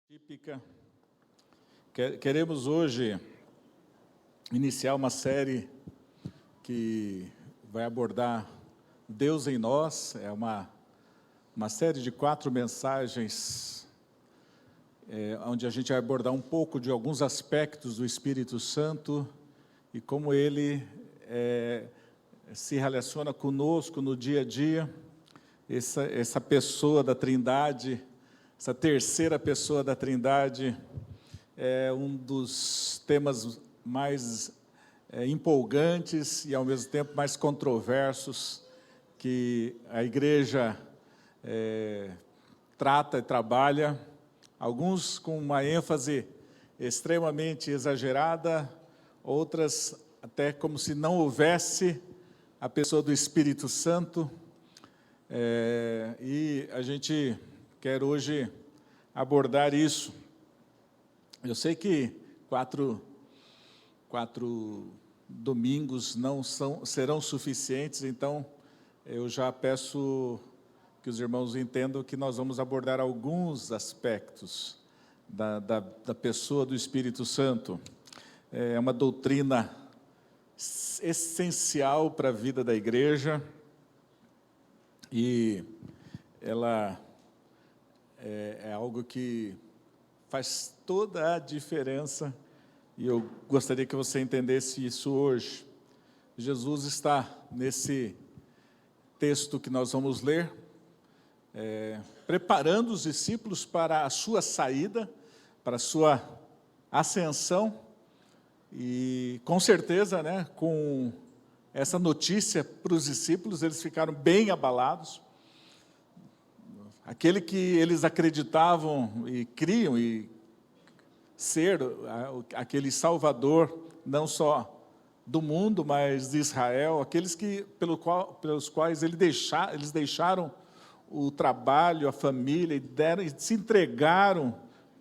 Típica. Queremos hoje iniciar uma série que vai abordar Deus em nós. É uma série de 4 mensagens, onde a gente vai abordar um pouco de alguns aspectos do Espírito Santo e como ele se relaciona conosco no dia a dia. Essa pessoa da Trindade, essa terceira pessoa da Trindade, é um dos temas mais empolgantes e, ao mesmo tempo, mais controversos que a igreja trata e trabalha, alguns com uma ênfase extremamente exagerada, outras até como se não houvesse a pessoa do Espírito Santo, e a gente quer hoje abordar isso. Eu sei que quatro domingos não serão suficientes, então eu já peço que os irmãos entendam que nós vamos abordar alguns aspectos da pessoa do Espírito Santo. É uma doutrina essencial para a vida da igreja e ela é algo que faz toda a diferença, e eu gostaria que você entendesse isso hoje. Jesus está nesse texto que nós vamos ler, preparando os discípulos para a sua saída, para a sua ascensão, e com certeza, com essa notícia para os discípulos, eles ficaram bem abalados. Aquele que eles acreditavam e criam e ser aquele Salvador, não só do mundo, mas de Israel, aqueles pelos quais eles deixaram o trabalho, a família, e se entregaram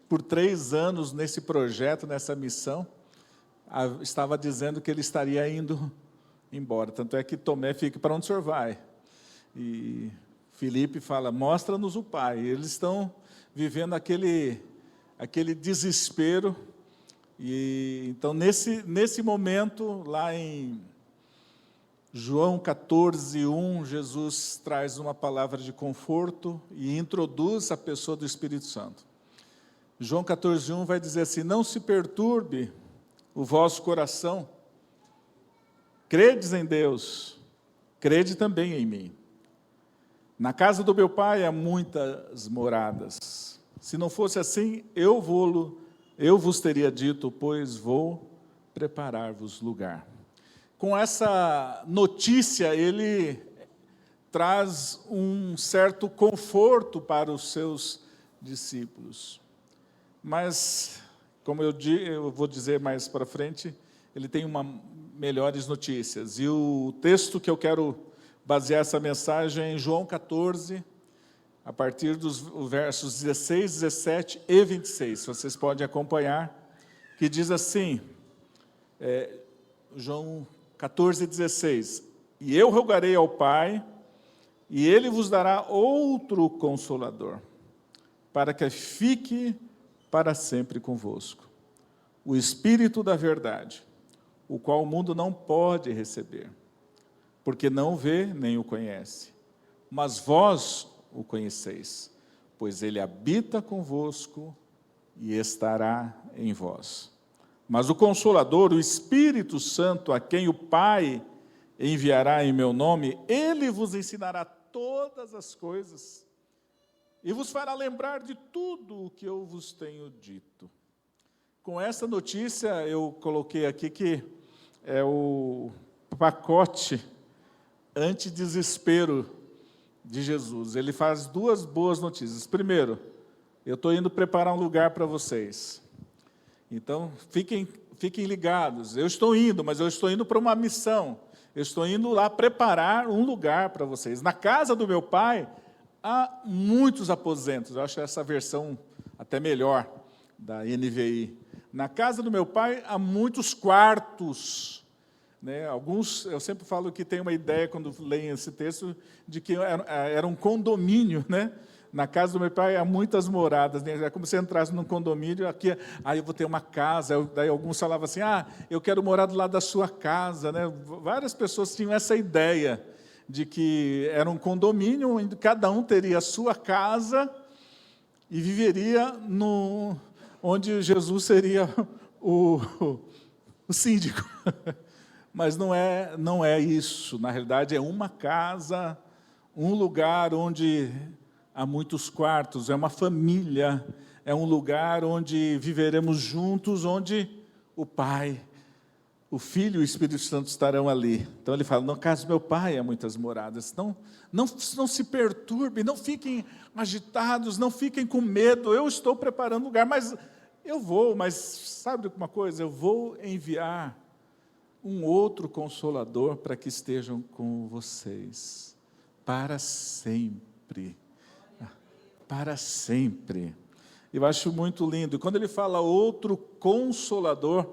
por 3 anos nesse projeto, nessa missão, estava dizendo que ele estaria indo embora. Tanto é que Tomé fica: para onde o senhor vai? E Filipe fala: mostra-nos o Pai. Eles estão vivendo aquele desespero. E então, nesse momento, lá em João 14:1, Jesus traz uma palavra de conforto e introduz a pessoa do Espírito Santo. João 14:1 vai dizer assim: não se perturbe o vosso coração, credes em Deus, crede também em mim. Na casa do meu Pai há muitas moradas. Se não fosse assim, eu vos teria dito, pois vou preparar-vos lugar. Com essa notícia, ele traz um certo conforto para os seus discípulos. Mas, como eu vou dizer mais para frente, ele tem melhores notícias. E o texto que eu quero basear essa mensagem é em João 14, a partir dos versos 16, 17 e 26. Vocês podem acompanhar, que diz assim, João 14, 16. E eu rogarei ao Pai, e Ele vos dará outro Consolador, para que fique para sempre convosco. O Espírito da verdade, o qual o mundo não pode receber, porque não vê nem o conhece. Mas vós o conheceis, pois ele habita convosco e estará em vós. Mas o Consolador, o Espírito Santo, a quem o Pai enviará em meu nome, ele vos ensinará todas as coisas e vos fará lembrar de tudo o que eu vos tenho dito. Com essa notícia, eu coloquei aqui que é o pacote antidesespero de Jesus. Ele faz 2 boas notícias. Primeiro, eu estou indo preparar um lugar para vocês. Então, fiquem ligados. Eu estou indo, mas eu estou indo para uma missão. Eu estou indo lá preparar um lugar para vocês. Na casa do meu Pai, há muitos aposentos. Eu acho essa versão até melhor, da NVI. Na casa do meu Pai, há muitos quartos. Alguns, eu sempre falo que tem uma ideia, quando leem esse texto, de que era um condomínio, na casa do meu pai há muitas moradas, né? É como se entrasse num condomínio, aqui, eu vou ter uma casa. Daí alguns falavam assim, eu quero morar do lado da sua casa, né? Várias pessoas tinham essa ideia de que era um condomínio onde cada um teria a sua casa e viveria onde Jesus seria o síndico. Mas não é isso. Na realidade, é uma casa, um lugar onde há muitos quartos, é uma família, é um lugar onde viveremos juntos, onde o Pai, o Filho e o Espírito Santo estarão ali. Então ele fala, na casa do meu Pai há muitas moradas. Não se perturbem, não fiquem agitados, não fiquem com medo, eu estou preparando lugar, mas sabe de uma coisa? Eu vou enviar um outro Consolador para que estejam com vocês, para sempre. Para sempre. Eu acho muito lindo. Quando ele fala outro Consolador,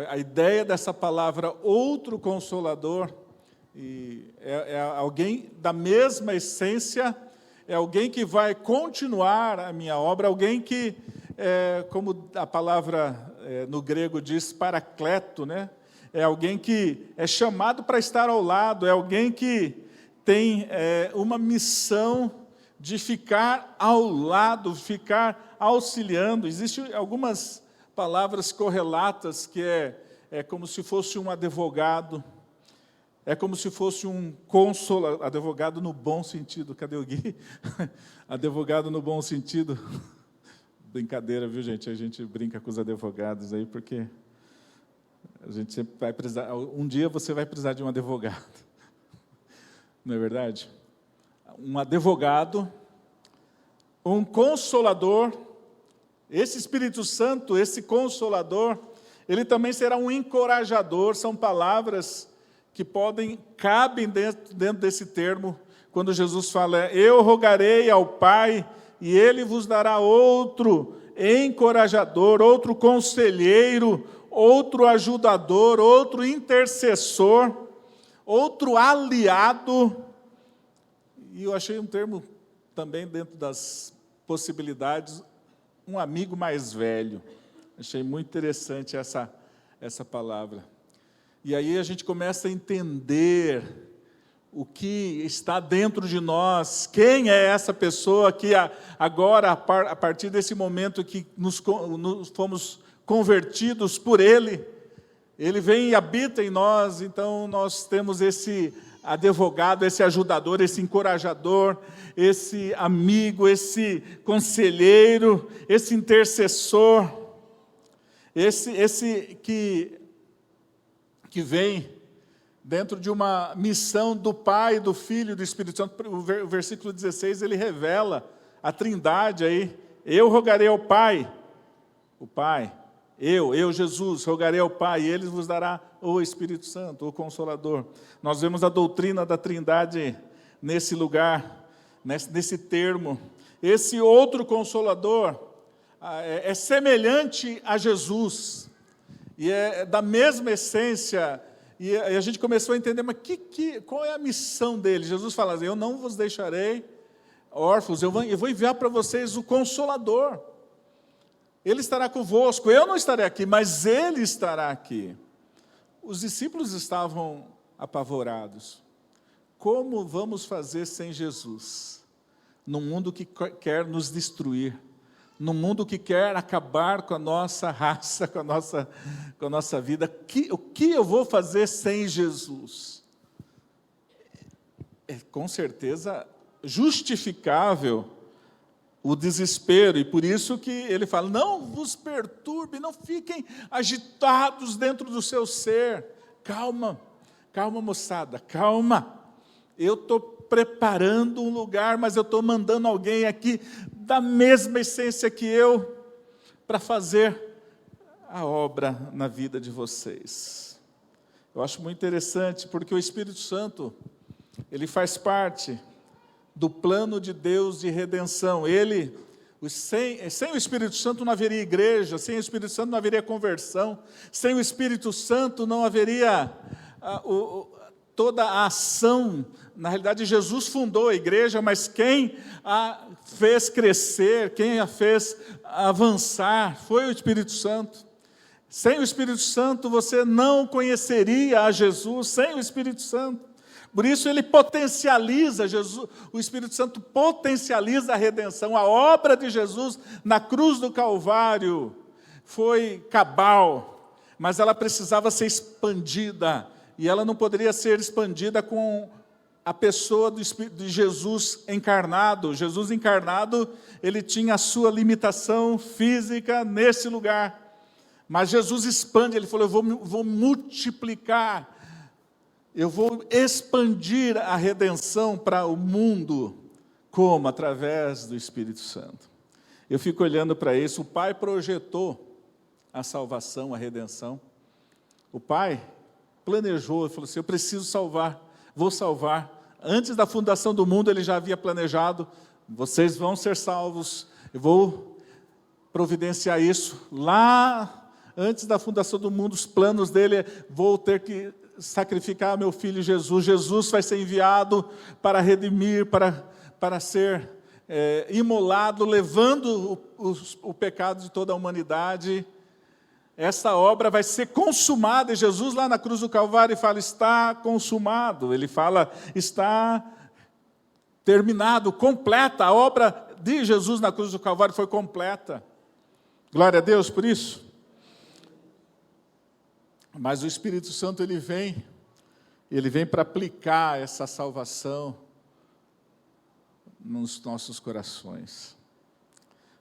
a ideia dessa palavra outro Consolador é alguém da mesma essência, é alguém que vai continuar a minha obra, alguém que, como a palavra no grego diz, paracleto, né? É alguém que é chamado para estar ao lado, é alguém que tem uma missão de ficar ao lado, ficar auxiliando. Existem algumas palavras correlatas que é como se fosse um advogado, é como se fosse um consolador, advogado no bom sentido. Cadê o Gui? Advogado no bom sentido. Brincadeira, viu, gente? A gente brinca com os advogados aí, porque a gente sempre vai precisar, um dia você vai precisar de um advogado. Não é verdade? Um advogado, um consolador, esse Espírito Santo, esse consolador, ele também será um encorajador. São palavras que cabem dentro desse termo, quando Jesus fala, eu rogarei ao Pai, e Ele vos dará outro encorajador, outro conselheiro, outro ajudador, outro intercessor, outro aliado. E eu achei um termo também dentro das possibilidades, um amigo mais velho. Achei muito interessante essa palavra. E aí a gente começa a entender o que está dentro de nós, quem é essa pessoa que agora, a partir desse momento que nos fomos convertidos por Ele, Ele vem e habita em nós. Então nós temos esse advogado, esse ajudador, esse encorajador, esse amigo, esse conselheiro, esse intercessor, esse que vem dentro de uma missão do Pai, do Filho e do Espírito Santo. O versículo 16, ele revela a trindade aí. Eu rogarei ao Pai, o Pai, eu, Jesus, rogarei ao Pai, e Ele vos dará o Espírito Santo, o Consolador. Nós vemos a doutrina da trindade nesse lugar, nesse termo. Esse outro Consolador é semelhante a Jesus, e é da mesma essência. E a gente começou a entender, mas qual é a missão dele? Jesus fala assim, eu não vos deixarei órfãos, eu vou enviar para vocês o Consolador. Ele estará convosco, eu não estarei aqui, mas Ele estará aqui. Os discípulos estavam apavorados. Como vamos fazer sem Jesus? Num mundo que quer nos destruir, num mundo que quer acabar com a nossa raça, com a nossa vida, o que eu vou fazer sem Jesus? É com certeza justificável o desespero, e por isso que ele fala, não vos perturbe, não fiquem agitados dentro do seu ser. Calma, moçada, calma. Eu estou preparando um lugar, mas eu estou mandando alguém aqui da mesma essência que eu, para fazer a obra na vida de vocês. Eu acho muito interessante, porque o Espírito Santo, ele faz parte do plano de Deus de redenção. Sem o Espírito Santo não haveria igreja, sem o Espírito Santo não haveria conversão, sem o Espírito Santo não haveria toda a ação na realidade, Jesus fundou a igreja, mas quem a fez crescer, quem a fez avançar, foi o Espírito Santo. Sem o Espírito Santo, você não conheceria a Jesus, sem o Espírito Santo. Por isso ele potencializa, o Espírito Santo potencializa a redenção. A obra de Jesus na cruz do Calvário foi cabal, mas ela precisava ser expandida, e ela não poderia ser expandida com a pessoa de Jesus encarnado. Jesus encarnado, ele tinha a sua limitação física nesse lugar. Mas Jesus expande, ele falou, eu vou multiplicar, eu vou expandir a redenção para o mundo. Como? Através do Espírito Santo. Eu fico olhando para isso, o Pai projetou a salvação, a redenção. O Pai planejou, ele falou assim, eu preciso salvar, vou salvar. Antes da fundação do mundo, ele já havia planejado, vocês vão ser salvos, eu vou providenciar isso. Lá, antes da fundação do mundo, os planos dele, vou ter que sacrificar meu filho Jesus. Jesus vai ser enviado para redimir, para ser imolado, levando o pecado de toda a humanidade. Essa obra vai ser consumada, e Jesus lá na cruz do Calvário fala, está consumado. Ele fala, está terminado, completa. A obra de Jesus na cruz do Calvário foi completa. Glória a Deus por isso. Mas o Espírito Santo, ele vem para aplicar essa salvação nos nossos corações.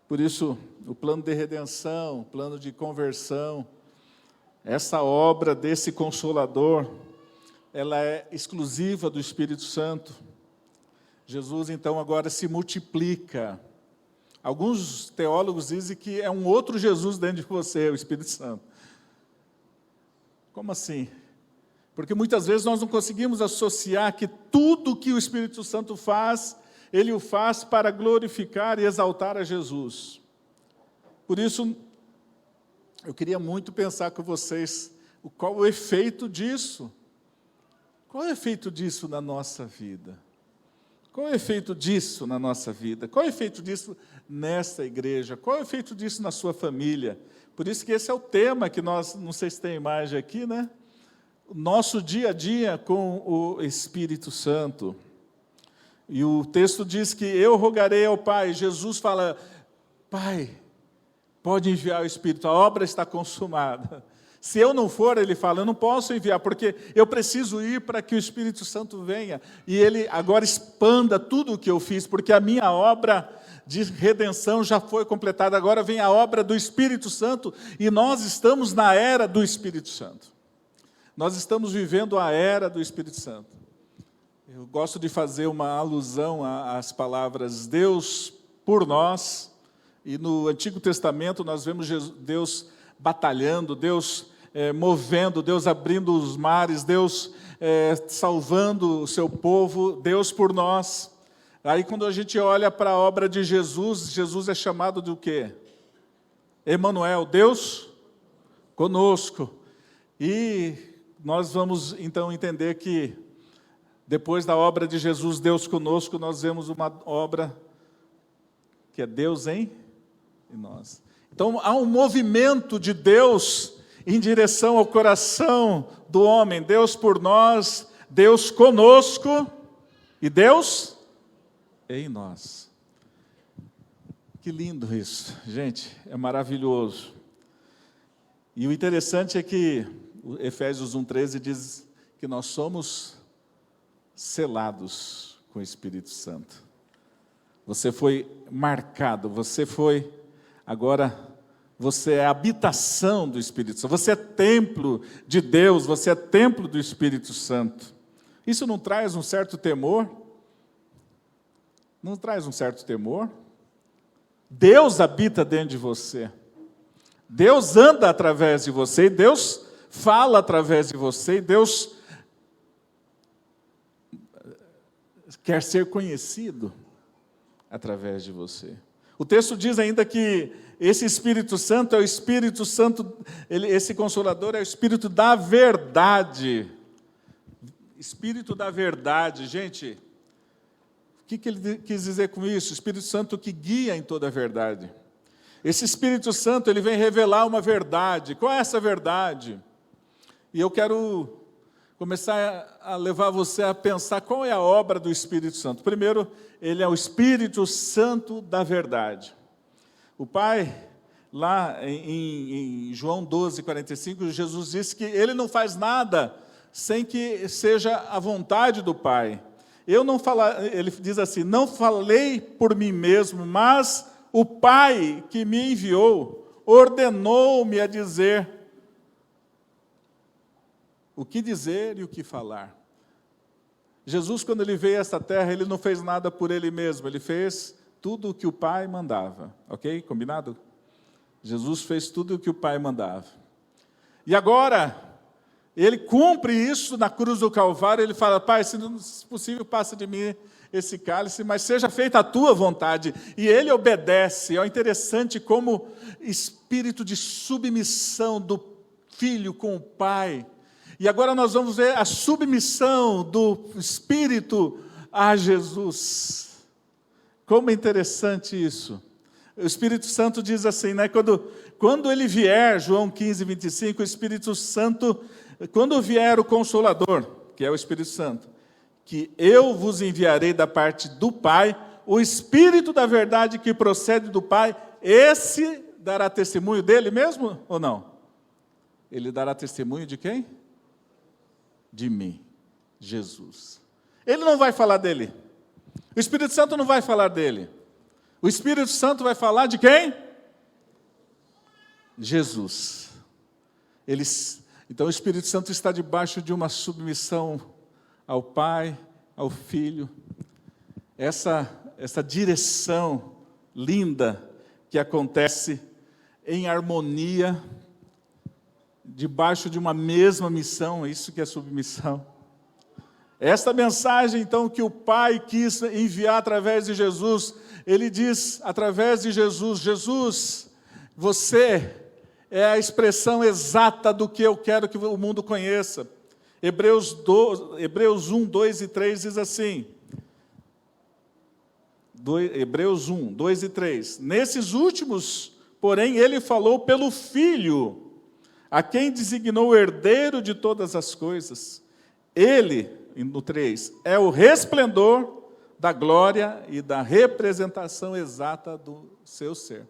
Por isso, o plano de redenção, o plano de conversão, essa obra desse Consolador, ela é exclusiva do Espírito Santo. Jesus, então, agora se multiplica. Alguns teólogos dizem que é um outro Jesus dentro de você, o Espírito Santo. Como assim? Porque muitas vezes nós não conseguimos associar que tudo que o Espírito Santo faz, ele o faz para glorificar e exaltar a Jesus. Por isso, eu queria muito pensar com vocês qual o efeito disso. Qual é o efeito disso na nossa vida? Qual é o efeito disso na nossa vida? Qual é o efeito disso nesta igreja? Qual é o efeito disso na sua família? Por isso que esse é o tema que nós, não sei se tem imagem aqui, né? O nosso dia a dia com o Espírito Santo. E o texto diz que eu rogarei ao Pai. Jesus fala, Pai, pode enviar o Espírito, a obra está consumada. Se eu não for, ele fala, eu não posso enviar, porque eu preciso ir para que o Espírito Santo venha. E ele agora expanda tudo o que eu fiz, porque a minha obra de redenção já foi completada. Agora vem a obra do Espírito Santo, e nós estamos na era do Espírito Santo. Nós estamos vivendo a era do Espírito Santo. Eu gosto de fazer uma alusão às palavras Deus por nós, e no Antigo Testamento nós vemos Deus batalhando, Deus movendo, Deus abrindo os mares, Deus salvando o seu povo, Deus por nós. Aí quando a gente olha para a obra de Jesus, Jesus é chamado de o quê? Emanuel, Deus conosco. E nós vamos então entender que depois da obra de Jesus, Deus conosco, nós vemos uma obra que é Deus em nós. Então há um movimento de Deus em direção ao coração do homem. Deus por nós, Deus conosco e Deus em nós. Que lindo isso, gente, é maravilhoso. E o interessante é que Efésios 1,13 diz que nós somos selados com o Espírito Santo. Você foi marcado, agora você é a habitação do Espírito Santo, você é templo de Deus, você é templo do Espírito Santo. Isso não traz um certo temor? Não traz um certo temor? Deus habita dentro de você. Deus anda através de você, Deus fala através de você, Deus quer ser conhecido através de você. O texto diz ainda que esse Espírito Santo é o Espírito Santo, esse Consolador é o Espírito da verdade. Espírito da verdade, gente, o que ele quis dizer com isso? Espírito Santo que guia em toda a verdade. Esse Espírito Santo, ele vem revelar uma verdade. Qual é essa verdade? E eu quero começar a levar você a pensar qual é a obra do Espírito Santo. Primeiro, ele é o Espírito Santo da verdade. O Pai, lá em João 12, 45, Jesus disse que ele não faz nada sem que seja a vontade do Pai. Ele diz assim, não falei por mim mesmo, mas o Pai que me enviou ordenou-me a dizer o que dizer e o que falar. Jesus, quando ele veio a esta terra, ele não fez nada por ele mesmo, ele fez tudo o que o Pai mandava, ok? Combinado? Jesus fez tudo o que o Pai mandava. E agora, ele cumpre isso na cruz do Calvário, ele fala, Pai, se possível, passa de mim esse cálice, mas seja feita a tua vontade. E ele obedece. É interessante como espírito de submissão do Filho com o Pai. E agora nós vamos ver a submissão do Espírito a Jesus. Como é interessante isso. O Espírito Santo diz assim, né? Quando ele vier, João 15, 25, o Espírito Santo, quando vier o Consolador, que é o Espírito Santo, que eu vos enviarei da parte do Pai, o Espírito da verdade que procede do Pai, esse dará testemunho dele mesmo ou não? Ele dará testemunho de quem? De mim, Jesus. Ele não vai falar dele. O Espírito Santo não vai falar dele. O Espírito Santo vai falar de quem? Jesus. Então o Espírito Santo está debaixo de uma submissão ao Pai, ao Filho. Essa direção linda que acontece em harmonia, debaixo de uma mesma missão, isso que é submissão. Esta mensagem, então, que o Pai quis enviar através de Jesus, ele diz, através de Jesus, Jesus, você é a expressão exata do que eu quero que o mundo conheça. Hebreus 1, 2 e 3 diz assim, Hebreus 1, 2 e 3, nesses últimos, porém, ele falou pelo Filho, a quem designou o herdeiro de todas as coisas. Ele, no 3, é o resplendor da glória e da representação exata do seu ser.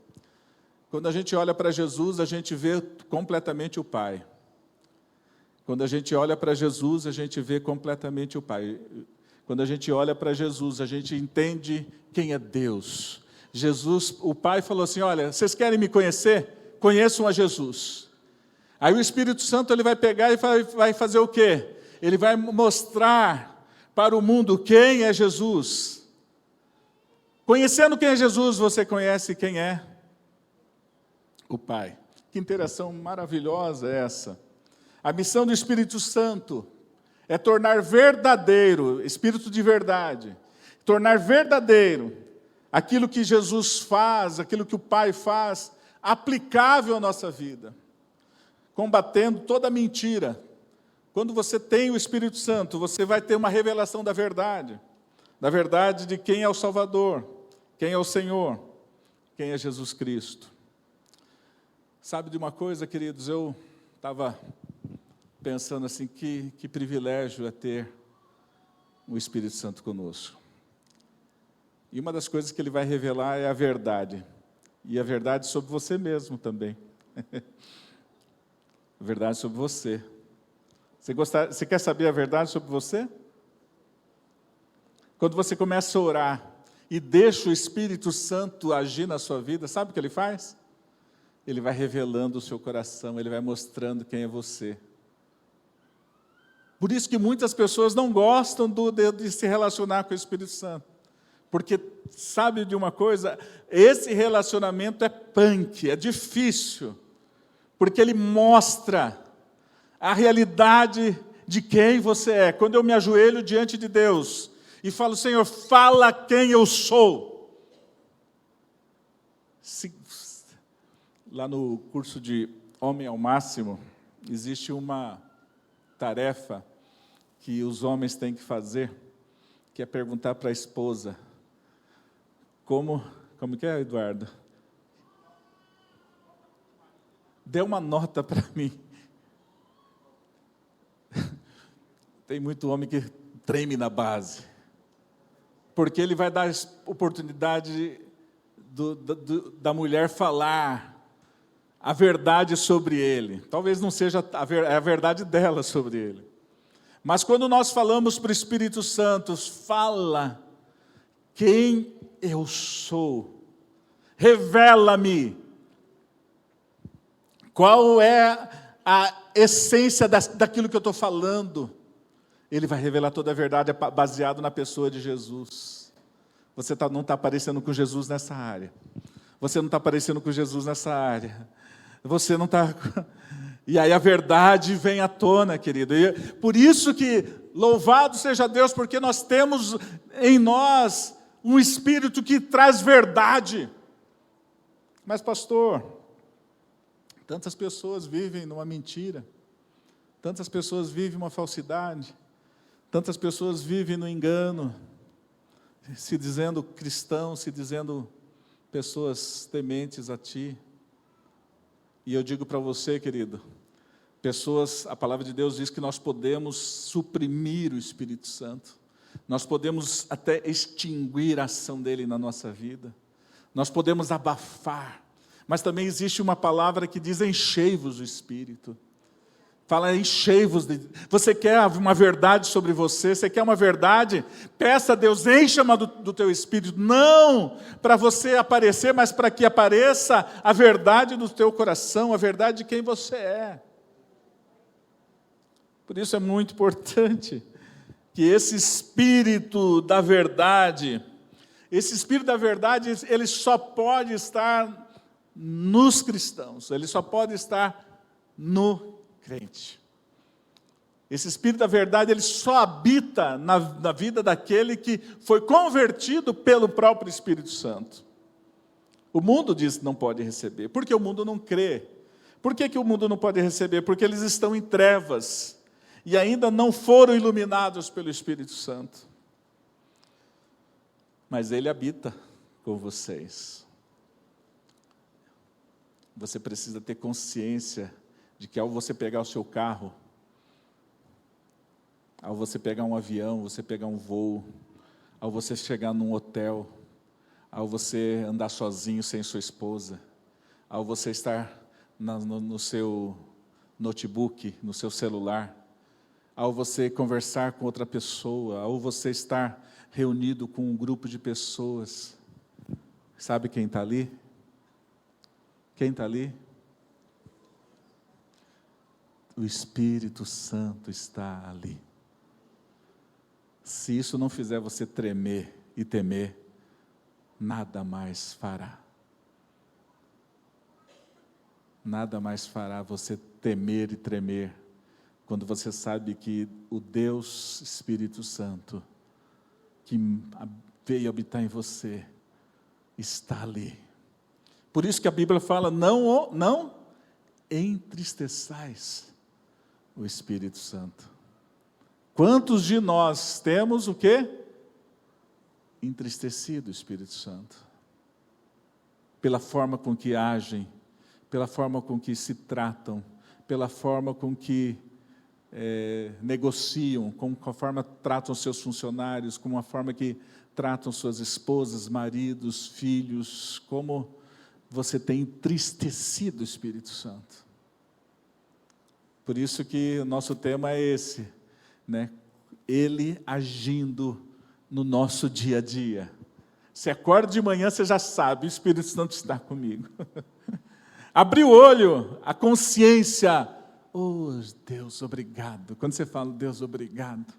Quando a gente olha para Jesus, a gente vê completamente o Pai. Quando a gente olha para Jesus, a gente vê completamente o Pai. Quando a gente olha para Jesus, a gente entende quem é Deus. Jesus, o Pai falou assim, olha, vocês querem me conhecer? Conheçam a Jesus. Aí o Espírito Santo ele vai pegar e vai fazer o quê? Ele vai mostrar para o mundo quem é Jesus. Conhecendo quem é Jesus, você conhece quem é o Pai. Que interação maravilhosa é essa. A missão do Espírito Santo é tornar verdadeiro, Espírito de verdade, tornar verdadeiro aquilo que Jesus faz, aquilo que o Pai faz, aplicável à nossa vida. Combatendo toda mentira. Quando você tem o Espírito Santo, você vai ter uma revelação da verdade de quem é o Salvador, quem é o Senhor, quem é Jesus Cristo. Sabe de uma coisa, queridos, eu estava pensando assim, que privilégio é ter o Espírito Santo conosco. E uma das coisas que ele vai revelar é a verdade, e a verdade sobre você mesmo também. A verdade sobre você. Você quer saber a verdade sobre você? Quando você começa a orar e deixa o Espírito Santo agir na sua vida, sabe o que ele faz? Ele vai revelando o seu coração, ele vai mostrando quem é você. Por isso que muitas pessoas não gostam de se relacionar com o Espírito Santo. Porque sabe de uma coisa? Esse relacionamento é punk, é difícil. Porque ele mostra a realidade de quem você é. Quando eu me ajoelho diante de Deus e falo, Senhor, fala quem eu sou. Lá no curso de Homem ao Máximo, existe uma tarefa que os homens têm que fazer, que é perguntar para a esposa, como que é, Eduardo? Dê uma nota para mim. Tem muito homem que treme na base, porque ele vai dar oportunidade da mulher falar a verdade sobre ele. Talvez não seja a verdade dela sobre ele. Mas quando nós falamos para o Espírito Santo, fala quem eu sou, revela-me qual é a essência daquilo que eu estou falando. Ele vai revelar toda a verdade baseado na pessoa de Jesus. Você não está parecendo com Jesus nessa área. Você não está parecendo com Jesus nessa área. Você não está... E aí a verdade vem à tona, querido. E por isso que, louvado seja Deus, porque nós temos em nós um Espírito que traz verdade. Mas, pastor, tantas pessoas vivem numa mentira. Tantas pessoas vivem uma falsidade. Tantas pessoas vivem no engano. Se dizendo cristãos, se dizendo pessoas tementes a Ti. E eu digo para você, querido, a palavra de Deus diz que nós podemos suprimir o Espírito Santo. Nós podemos até extinguir a ação dele na nossa vida. Nós podemos abafar. Mas também existe uma palavra que diz enchei-vos do Espírito. Fala enchei-vos. Você quer uma verdade sobre você? Você quer uma verdade? Peça a Deus, encha-me do teu Espírito. Não para você aparecer, mas para que apareça a verdade do teu coração, a verdade de quem você é. Por isso é muito importante que esse Espírito da verdade, ele só pode estar nos cristãos, ele só pode estar no crente. Esse Espírito da verdade, ele só habita na vida daquele que foi convertido pelo próprio Espírito Santo. O mundo diz que não pode receber, porque o mundo não crê. Por que o mundo não pode receber? Porque eles estão em trevas e ainda não foram iluminados pelo Espírito Santo. Mas ele habita com vocês. Você precisa ter consciência de que ao você pegar o seu carro, ao você pegar um avião, você pegar um voo, ao você chegar num hotel, ao você andar sozinho sem sua esposa, ao você estar no seu notebook, no seu celular, ao você conversar com outra pessoa, ao você estar reunido com um grupo de pessoas, sabe quem está ali? Quem está ali? O Espírito Santo está ali. Se isso não fizer você tremer e temer, nada mais fará. Nada mais fará você temer e tremer, quando você sabe que o Deus Espírito Santo, que veio habitar em você, está ali. Por isso que a Bíblia fala, não entristeçais o Espírito Santo. Quantos de nós temos o quê? Entristecido o Espírito Santo. Pela forma com que agem, pela forma com que se tratam, pela forma com que negociam, com a forma que tratam seus funcionários, com a forma que tratam suas esposas, maridos, filhos, como você tem entristecido o Espírito Santo. Por isso que o nosso tema é esse, né? Ele agindo no nosso dia a dia. Você acorda de manhã, você já sabe, o Espírito Santo está comigo. Abrir o olho, a consciência, oh Deus, obrigado. Quando você fala, Deus, obrigado,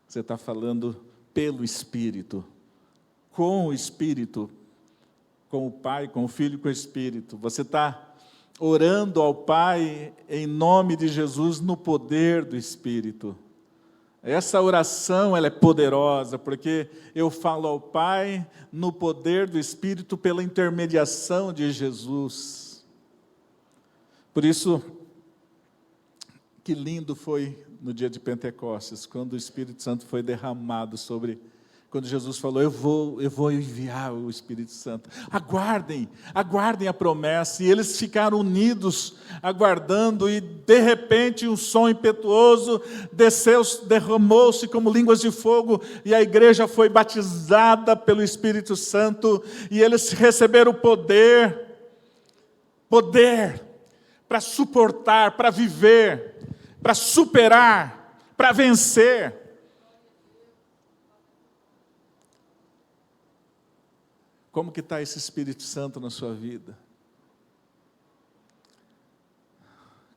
você está falando pelo Espírito, com o Espírito, com o Pai, com o Filho e com o Espírito. Você está orando ao Pai em nome de Jesus no poder do Espírito. Essa oração ela é poderosa, porque eu falo ao Pai no poder do Espírito pela intermediação de Jesus. Por isso, que lindo foi no dia de Pentecostes, quando o Espírito Santo foi derramado sobre... Quando Jesus falou, eu vou enviar o Espírito Santo. Aguardem a promessa. E eles ficaram unidos, aguardando, e de repente um som impetuoso desceu, derramou-se como línguas de fogo, e a igreja foi batizada pelo Espírito Santo, e eles receberam poder para suportar, para viver, para superar, para vencer. Como que está esse Espírito Santo na sua vida?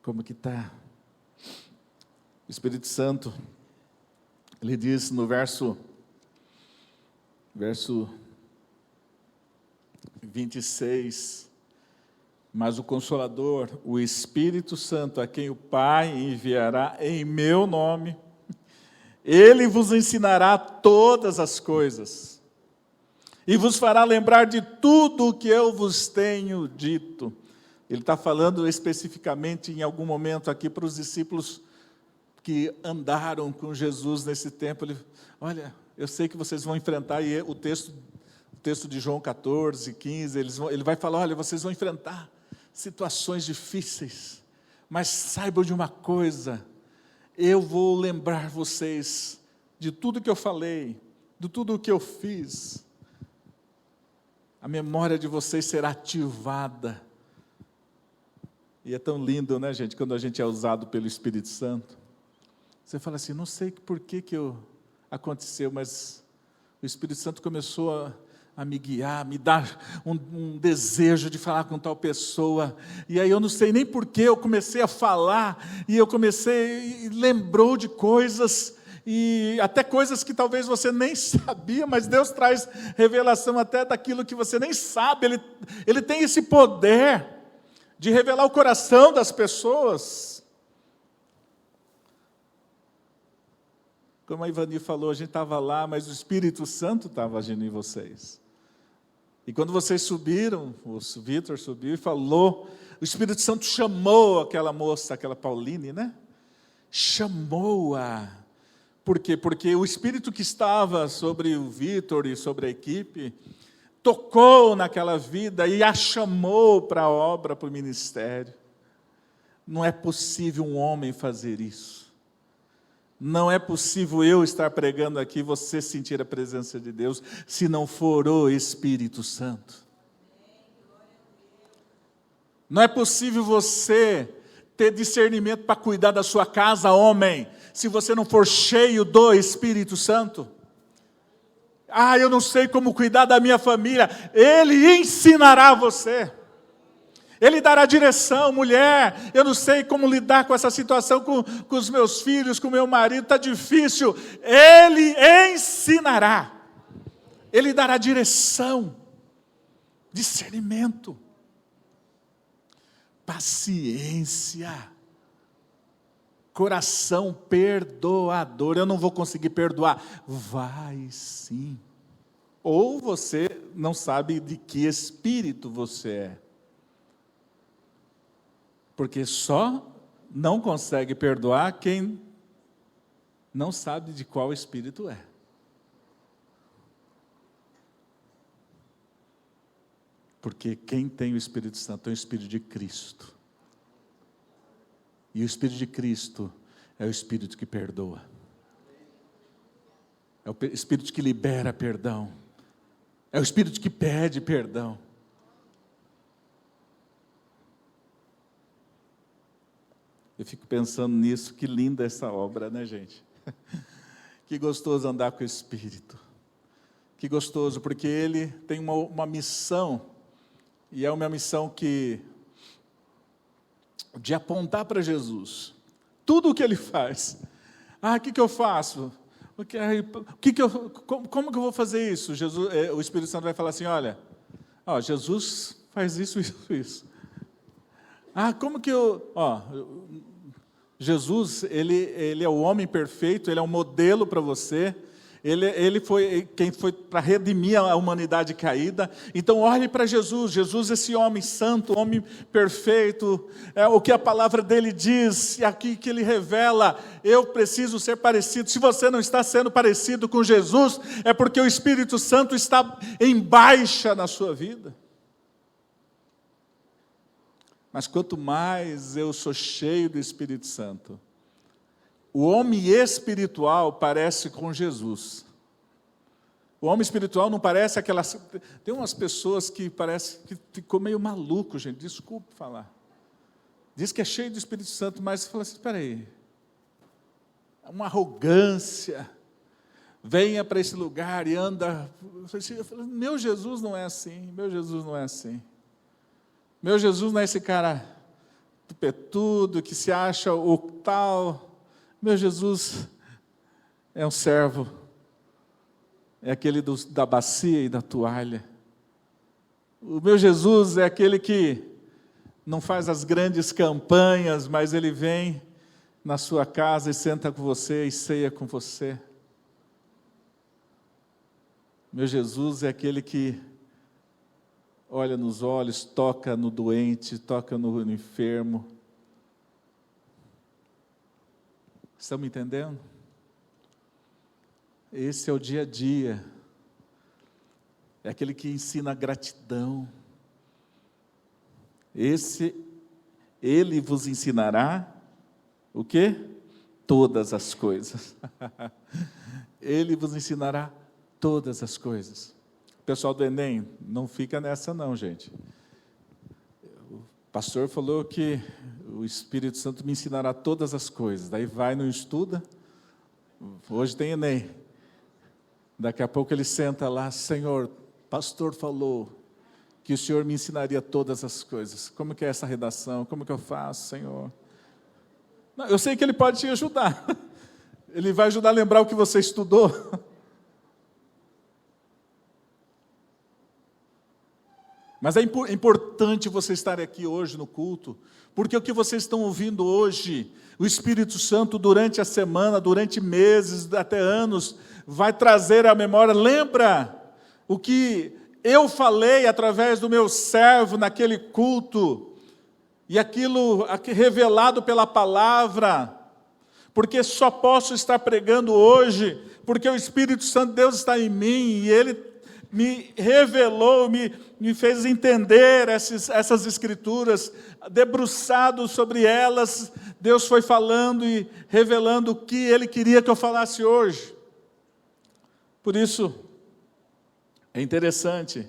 Como que está? O Espírito Santo, ele diz no verso 26, mas o Consolador, o Espírito Santo, a quem o Pai enviará em meu nome, ele vos ensinará todas as coisas, e vos fará lembrar de tudo o que eu vos tenho dito. Ele está falando especificamente em algum momento aqui para os discípulos que andaram com Jesus nesse tempo. Ele, olha, eu sei que vocês vão enfrentar, e o texto de João 14, 15, ele vai falar, olha, vocês vão enfrentar situações difíceis, mas saibam de uma coisa, eu vou lembrar vocês de tudo que eu falei, de tudo o que eu fiz. A memória de vocês será ativada. E é tão lindo, né, gente, quando a gente é usado pelo Espírito Santo. Você fala assim, não sei por que aconteceu, mas o Espírito Santo começou a me guiar, me dar um desejo de falar com tal pessoa. E aí eu não sei nem por que eu comecei a falar, e lembrou de coisas, e até coisas que talvez você nem sabia, mas Deus traz revelação até daquilo que você nem sabe. Ele tem esse poder de revelar o coração das pessoas. Como a Ivani falou, a gente estava lá, mas o Espírito Santo estava agindo em vocês. E quando vocês subiram, o Vitor subiu e falou, o Espírito Santo chamou aquela moça, aquela Pauline, né? Chamou-a. Por quê? Porque o Espírito que estava sobre o Vitor e sobre a equipe, tocou naquela vida e a chamou para a obra, para o ministério. Não é possível um homem fazer isso. Não é possível eu estar pregando aqui, você sentir a presença de Deus, se não for o Espírito Santo. Não é possível você ter discernimento para cuidar da sua casa, homem, se você não for cheio do Espírito Santo. Eu não sei como cuidar da minha família. Ele ensinará você. Ele dará direção, mulher, eu não sei como lidar com essa situação com os meus filhos, com o meu marido, está difícil. Ele ensinará. Ele dará direção, discernimento, paciência, coração perdoador. Eu não vou conseguir perdoar. Vai sim. Ou você não sabe de que espírito você é. Porque só não consegue perdoar quem não sabe de qual espírito é. Porque quem tem o Espírito Santo é o Espírito de Cristo. E o Espírito de Cristo é o Espírito que perdoa. É o Espírito que libera perdão. É o Espírito que pede perdão. Eu fico pensando nisso, que linda essa obra, né, gente? Que gostoso andar com o Espírito. Que gostoso, porque ele tem uma missão, e é uma missão de apontar para Jesus. Tudo o que ele faz. O que eu faço? Como que eu vou fazer isso? O Espírito Santo vai falar assim, olha, Jesus faz isso, isso, isso. Como que Jesus, ele é o homem perfeito, ele é um modelo para você, Ele foi quem foi para redimir a humanidade caída. Então olhe para Jesus. Jesus, esse homem santo, homem perfeito, é o que a palavra dele diz, e aqui que ele revela: eu preciso ser parecido. Se você não está sendo parecido com Jesus, é porque o Espírito Santo está em baixa na sua vida. Mas quanto mais eu sou cheio do Espírito Santo, o homem espiritual parece com Jesus. O homem espiritual não parece aquelas... Tem umas pessoas que parece que ficou meio maluco, gente, desculpe falar. Diz que é cheio do Espírito Santo, mas fala assim, espera aí. Uma arrogância. Venha para esse lugar e anda... Eu falo, meu Jesus não é assim, meu Jesus não é assim. Meu Jesus não é esse cara tupetudo, que se acha o tal. Meu Jesus é um servo, é aquele da bacia e da toalha. O meu Jesus é aquele que não faz as grandes campanhas, mas ele vem na sua casa e senta com você e ceia com você. Meu Jesus é aquele que olha nos olhos, toca no doente, toca no enfermo. Estão me entendendo? Esse é o dia a dia. É aquele que ensina gratidão. Ele vos ensinará o quê? Todas as coisas. Ele vos ensinará todas as coisas. Pessoal do Enem, não fica nessa não, gente. O pastor falou que o Espírito Santo me ensinará todas as coisas. Daí vai, não estuda. Hoje tem Enem. Daqui a pouco ele senta lá, Senhor, pastor falou que o Senhor me ensinaria todas as coisas. Como que é essa redação? Como que eu faço, Senhor? Não, eu sei que ele pode te ajudar. Ele vai ajudar a lembrar o que você estudou. Mas é importante você estar aqui hoje no culto, porque o que vocês estão ouvindo hoje, o Espírito Santo durante a semana, durante meses, até anos, vai trazer à memória. Lembra o que eu falei através do meu servo naquele culto, e aquilo revelado pela palavra, porque só posso estar pregando hoje, porque o Espírito Santo de Deus está em mim, e Ele me revelou, me fez entender essas escrituras, debruçado sobre elas, Deus foi falando e revelando o que Ele queria que eu falasse hoje. Por isso, é interessante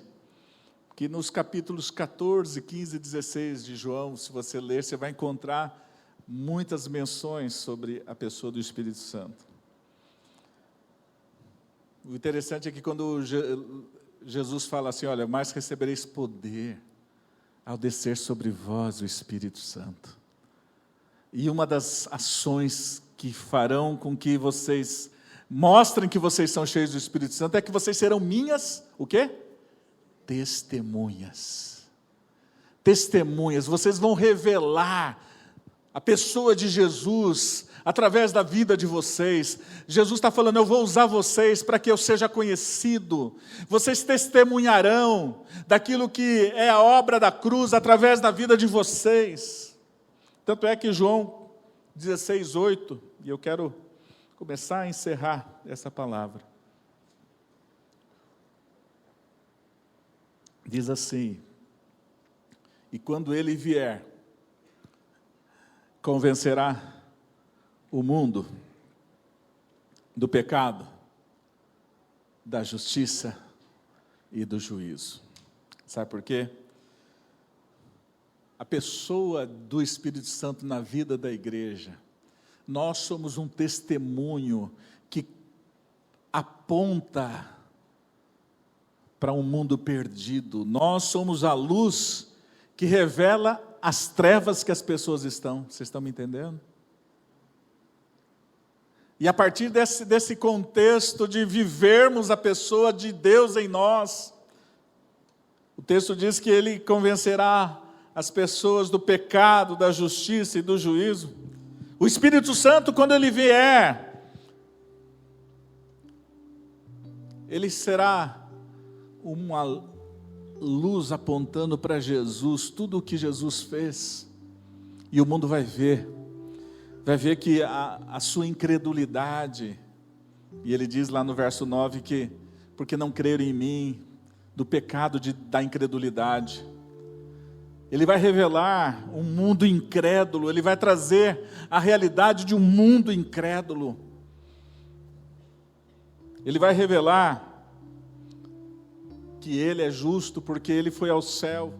que nos capítulos 14, 15 e 16 de João, se você ler, você vai encontrar muitas menções sobre a pessoa do Espírito Santo. O interessante é que quando Jesus fala assim, olha, mas recebereis poder ao descer sobre vós o Espírito Santo. E uma das ações que farão com que vocês mostrem que vocês são cheios do Espírito Santo é que vocês serão minhas, o quê? Testemunhas. Testemunhas, vocês vão revelar a pessoa de Jesus através da vida de vocês. Jesus está falando, eu vou usar vocês para que eu seja conhecido. Vocês testemunharão daquilo que é a obra da cruz através da vida de vocês. Tanto é que João 16:8, e eu quero começar a encerrar essa palavra. Diz assim, e quando ele vier, convencerá o mundo do pecado, da justiça e do juízo. Sabe por quê? A pessoa do Espírito Santo na vida da igreja, nós somos um testemunho que aponta para um mundo perdido. Nós somos a luz que revela as trevas que as pessoas estão. Vocês estão me entendendo? E a partir desse contexto de vivermos a pessoa de Deus em nós, o texto diz que Ele convencerá as pessoas do pecado, da justiça e do juízo. O Espírito Santo, quando Ele vier, ele será uma luz apontando para Jesus, tudo o que Jesus fez, e o mundo vai ver que a sua incredulidade, e ele diz lá no verso 9 que, porque não creram em mim, do pecado da incredulidade, ele vai revelar um mundo incrédulo, ele vai trazer a realidade de um mundo incrédulo, ele vai revelar que ele é justo porque ele foi ao céu,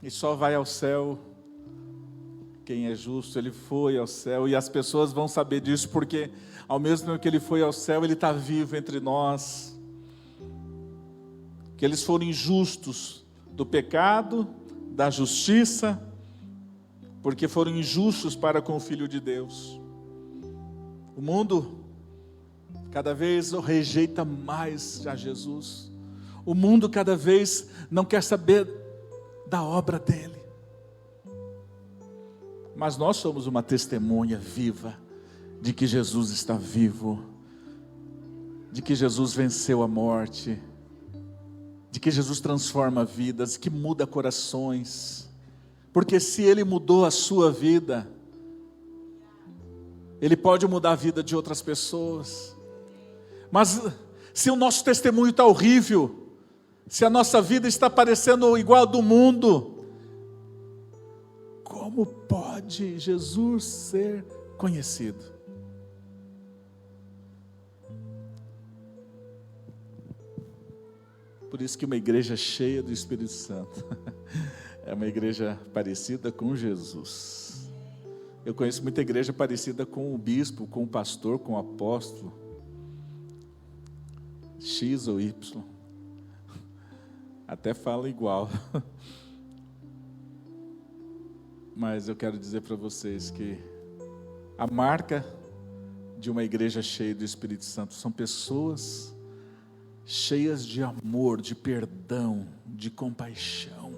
e só vai ao céu quem é justo. Ele foi ao céu, e as pessoas vão saber disso, porque ao mesmo tempo que ele foi ao céu, ele está vivo entre nós, que eles foram injustos do pecado, da justiça, porque foram injustos para com o Filho de Deus. O mundo cada vez rejeita mais a Jesus, o mundo cada vez não quer saber da obra dele. Mas nós somos uma testemunha viva de que Jesus está vivo, de que Jesus venceu a morte, de que Jesus transforma vidas, que muda corações. Porque se ele mudou a sua vida, ele pode mudar a vida de outras pessoas. Mas se o nosso testemunho está horrível, se a nossa vida está parecendo igual a do mundo, como pode Jesus ser conhecido? Por isso que uma igreja cheia do Espírito Santo é uma igreja parecida com Jesus. Eu conheço muita igreja parecida com o bispo, com o pastor, com o apóstolo, X ou Y. Até fala igual. Mas eu quero dizer para vocês que a marca de uma igreja cheia do Espírito Santo são pessoas cheias de amor, de perdão, de compaixão,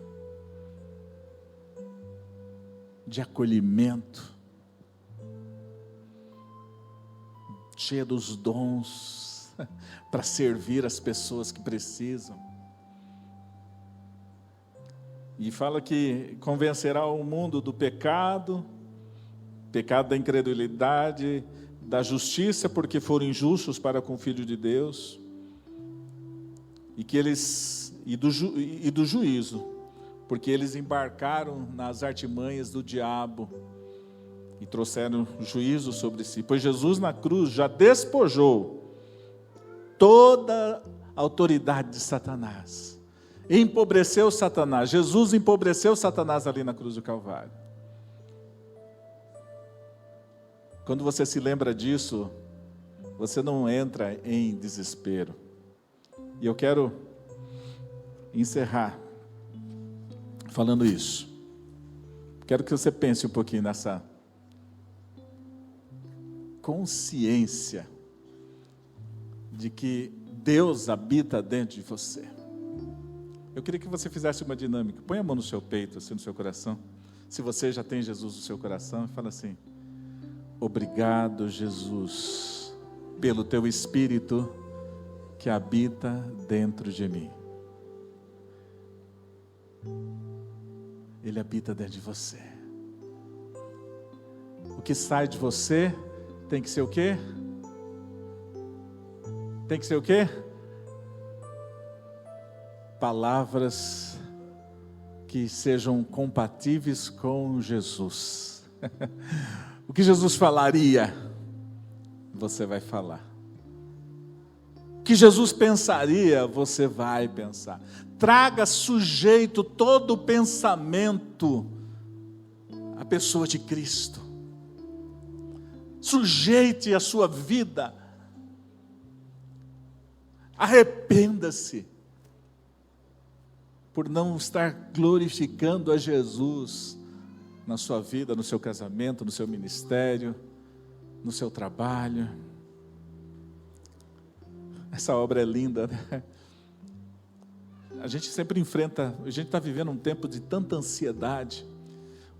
de acolhimento, cheia dos dons para servir as pessoas que precisam. E fala que convencerá o mundo do pecado da incredulidade, da justiça, porque foram injustos para com o Filho de Deus, e do juízo, porque eles embarcaram nas artimanhas do diabo e trouxeram juízo sobre si. Pois Jesus na cruz já despojou toda a autoridade de Satanás. Empobreceu Satanás. Jesus empobreceu Satanás ali na cruz do Calvário. Quando você se lembra disso, você não entra em desespero. E eu quero encerrar falando isso. Quero que você pense um pouquinho nessa consciência de que Deus habita dentro de você. Eu queria que você fizesse uma dinâmica. Põe a mão no seu peito, assim, no seu coração. Se você já tem Jesus no seu coração, fala assim: obrigado, Jesus, pelo teu Espírito que habita dentro de mim. Ele habita dentro de você. O que sai de você tem que ser o quê? Tem que ser o quê? Palavras que sejam compatíveis com Jesus. O que Jesus falaria, você vai falar. O que Jesus pensaria, você vai pensar. Traga sujeito todo o pensamento à pessoa de Cristo. Sujeite a sua vida. Arrependa-se por não estar glorificando a Jesus na sua vida, no seu casamento, no seu ministério, no seu trabalho. Essa obra é linda, né? A gente sempre enfrenta, a gente está vivendo um tempo de tanta ansiedade,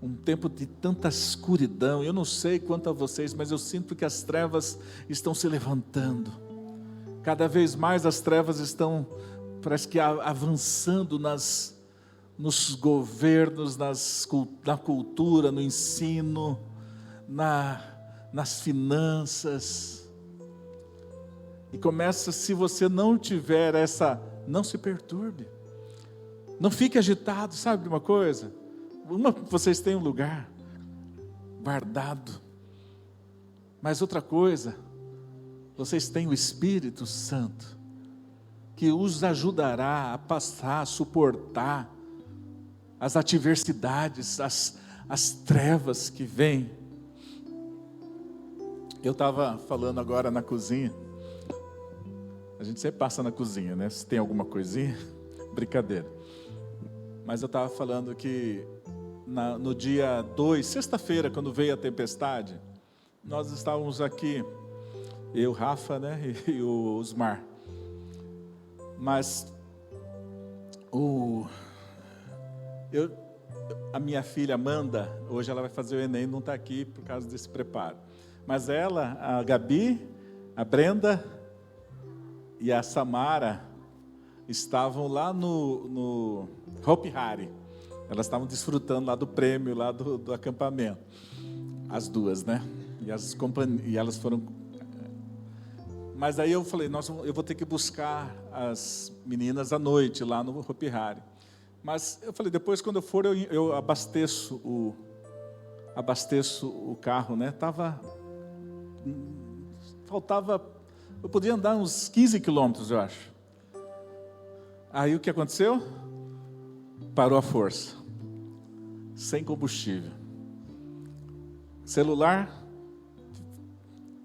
um tempo de tanta escuridão. Eu não sei quanto a vocês, mas eu sinto que as trevas estão se levantando. Cada vez mais as trevas estão, parece que avançando nos governos, na cultura, no ensino, nas finanças. E começa, se você não tiver não se perturbe. Não fique agitado, sabe de uma coisa? Vocês têm um lugar guardado. Mas outra coisa, vocês têm o Espírito Santo, que os ajudará a passar, a suportar as adversidades, as trevas que vêm. Eu estava falando agora na cozinha. A gente sempre passa na cozinha, né? Se tem alguma coisinha, brincadeira. Mas eu estava falando que no dia 2, sexta-feira, quando veio a tempestade, nós estávamos aqui, eu, Rafa, né, e o Osmar. Mas a minha filha Amanda, hoje ela vai fazer o Enem, não está aqui por causa desse preparo. Mas ela, a Gabi, a Brenda e a Samara estavam lá no Hopi Hari. Elas estavam desfrutando lá do prêmio, lá do acampamento. As duas, né? E elas foram... Mas aí eu falei, nossa, eu vou ter que buscar as meninas à noite, lá no Hopi Hari. Mas eu falei, depois quando eu for, eu abasteço o carro, né? Faltava... Eu podia andar uns 15 quilômetros, eu acho. Aí o que aconteceu? Parou a força. Sem combustível. Celular,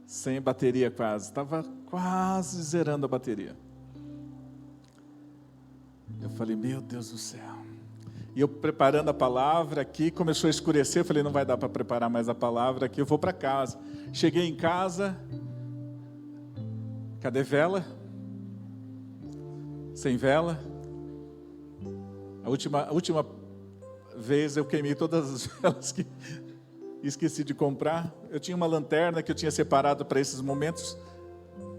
sem bateria quase. Estava quase zerando a bateria. Eu falei, meu Deus do céu. E eu preparando a palavra aqui, começou a escurecer. Eu falei, não vai dar para preparar mais a palavra aqui, eu vou para casa. Cheguei em casa, cadê vela? Sem vela. A última vez eu queimei todas as velas que esqueci de comprar. Eu tinha uma lanterna que eu tinha separado para esses momentos.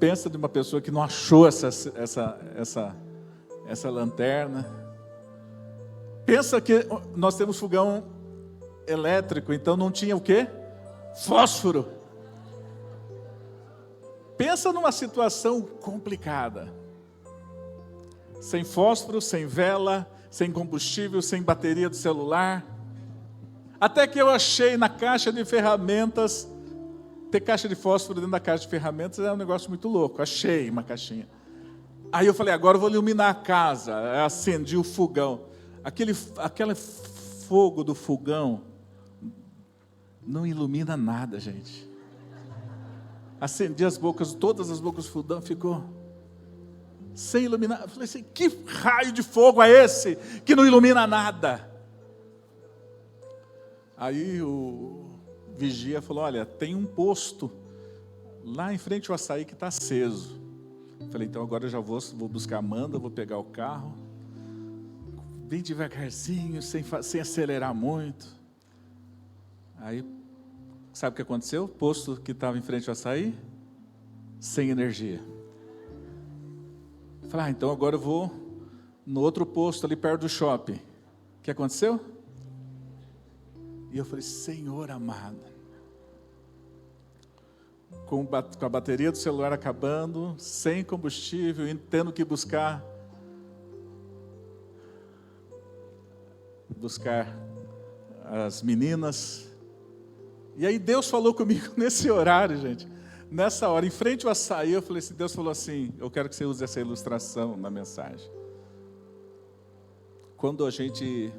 Pensa de uma pessoa que não achou essa lanterna. Pensa que nós temos fogão elétrico, então não tinha o quê? Fósforo. Pensa numa situação complicada. Sem fósforo, sem vela, sem combustível, sem bateria do celular. Até que eu achei na caixa de ferramentas, ter caixa de fósforo dentro da caixa de ferramentas é um negócio muito louco. Achei uma caixinha. Aí eu falei, agora eu vou iluminar a casa. Eu acendi o fogão. Aquele fogo do fogão não ilumina nada, gente. Acendi todas as bocas do fogão, ficou sem iluminar. Eu falei assim, que raio de fogo é esse que não ilumina nada? Aí o vigia falou, olha, tem um posto lá em frente ao açaí que está aceso. Eu falei, então agora eu já vou buscar a Amanda, vou pegar o carro, bem devagarzinho, sem acelerar muito. Aí, sabe o que aconteceu? O posto que estava em frente ao açaí, sem energia. Eu falei, então agora eu vou no outro posto ali perto do shopping. O que aconteceu? E eu falei, Senhor amado, com a bateria do celular acabando, sem combustível, tendo que buscar as meninas. E aí Deus falou comigo nesse horário, gente. Nessa hora, em frente ao açaí, eu falei assim, Deus falou assim, eu quero que você use essa ilustração na mensagem. Quando a gente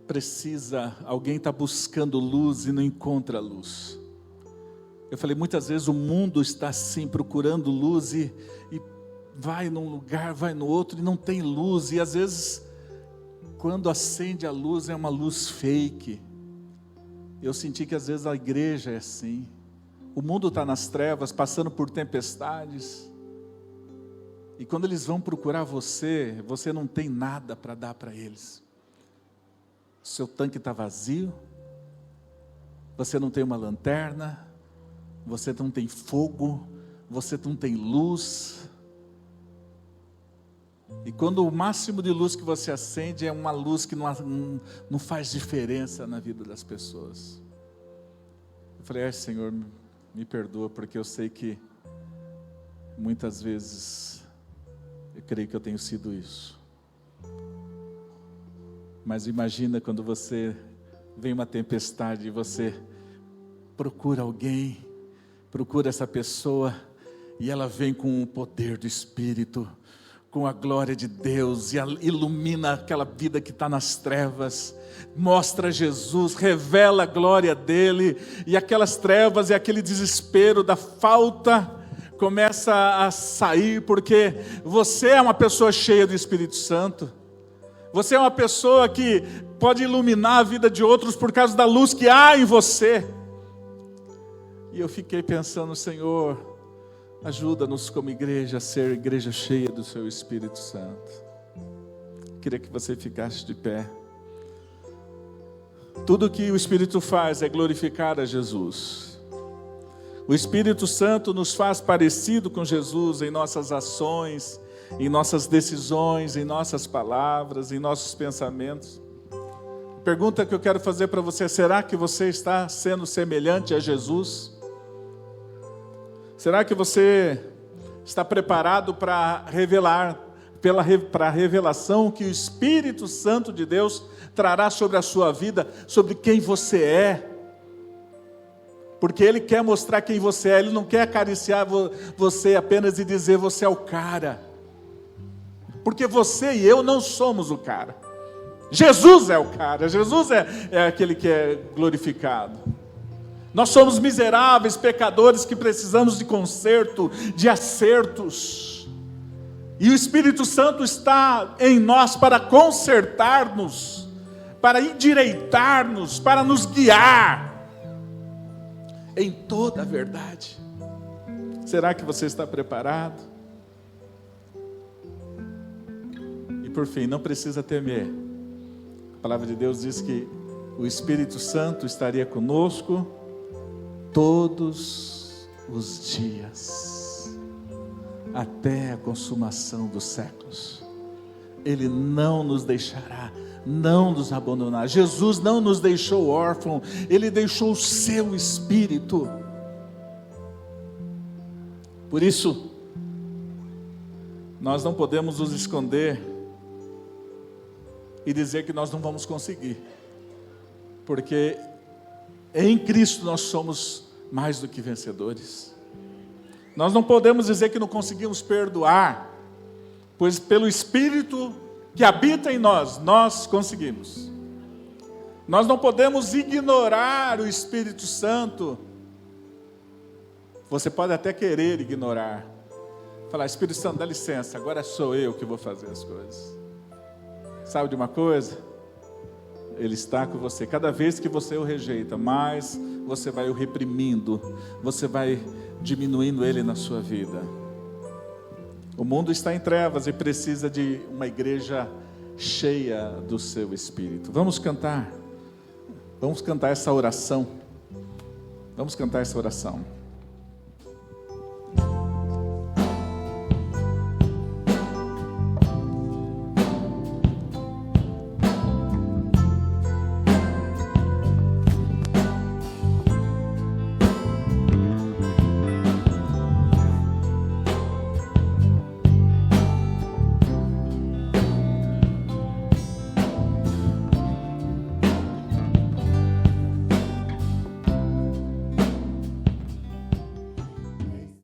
precisa, alguém está buscando luz e não encontra luz. Eu falei, muitas vezes o mundo está assim, procurando luz e vai num lugar, vai no outro e não tem luz. E às vezes, quando acende a luz, é uma luz fake. Eu senti que às vezes a igreja é assim. O mundo está nas trevas, passando por tempestades. E quando eles vão procurar você, você não tem nada para dar para eles. Seu tanque está vazio, você não tem uma lanterna, você não tem fogo, você não tem luz. E quando o máximo de luz que você acende é uma luz que não faz diferença na vida das pessoas. Eu falei, Senhor, me perdoa, porque eu sei que muitas vezes eu creio que eu tenho sido isso. Mas imagina quando você vem uma tempestade e você procura alguém, procura essa pessoa, e ela vem com o poder do Espírito, com a glória de Deus, e ilumina aquela vida que está nas trevas, mostra Jesus, revela a glória dele, e aquelas trevas e aquele desespero da falta começa a sair, porque você é uma pessoa cheia do Espírito Santo. Você é uma pessoa que pode iluminar a vida de outros por causa da luz que há em você. E eu fiquei pensando, Senhor, ajuda-nos como igreja a ser igreja cheia do Seu Espírito Santo. Queria que você ficasse de pé. Tudo que o Espírito faz é glorificar a Jesus. O Espírito Santo nos faz parecido com Jesus em nossas ações, em nossas decisões, em nossas palavras, em nossos pensamentos. A pergunta que eu quero fazer para você: será que você está sendo semelhante a Jesus? Será que você está preparado para revelar, para a revelação que o Espírito Santo de Deus trará sobre a sua vida, sobre quem você é? Porque Ele quer mostrar quem você é, Ele não quer acariciar você apenas e dizer você é o cara. Porque você e eu não somos o cara. Jesus é o cara, Jesus é aquele que é glorificado. Nós somos miseráveis pecadores que precisamos de conserto, de acertos. E o Espírito Santo está em nós para consertar-nos, para endireitar-nos, para nos guiar em toda a verdade. Será que você está preparado? E por fim, não precisa temer. A palavra de Deus diz que o Espírito Santo estaria conosco todos os dias, até a consumação dos séculos. Ele não nos deixará, não nos abandonará. Jesus não nos deixou órfãos, Ele deixou o seu Espírito. Por isso, nós não podemos nos esconder e dizer que nós não vamos conseguir, porque em Cristo nós somos mais do que vencedores. Nós não podemos dizer que não conseguimos perdoar, pois pelo Espírito que habita em nós, nós conseguimos. Nós não podemos ignorar o Espírito Santo. Você pode até querer ignorar, falar: Espírito Santo, dá licença, agora sou eu que vou fazer as coisas. Sabe de uma coisa? Ele está com você. Cada vez que você o rejeita, mais você vai o reprimindo, você vai diminuindo ele na sua vida. O mundo está em trevas e precisa de uma igreja cheia do seu Espírito. Vamos cantar essa oração. Vamos cantar essa oração.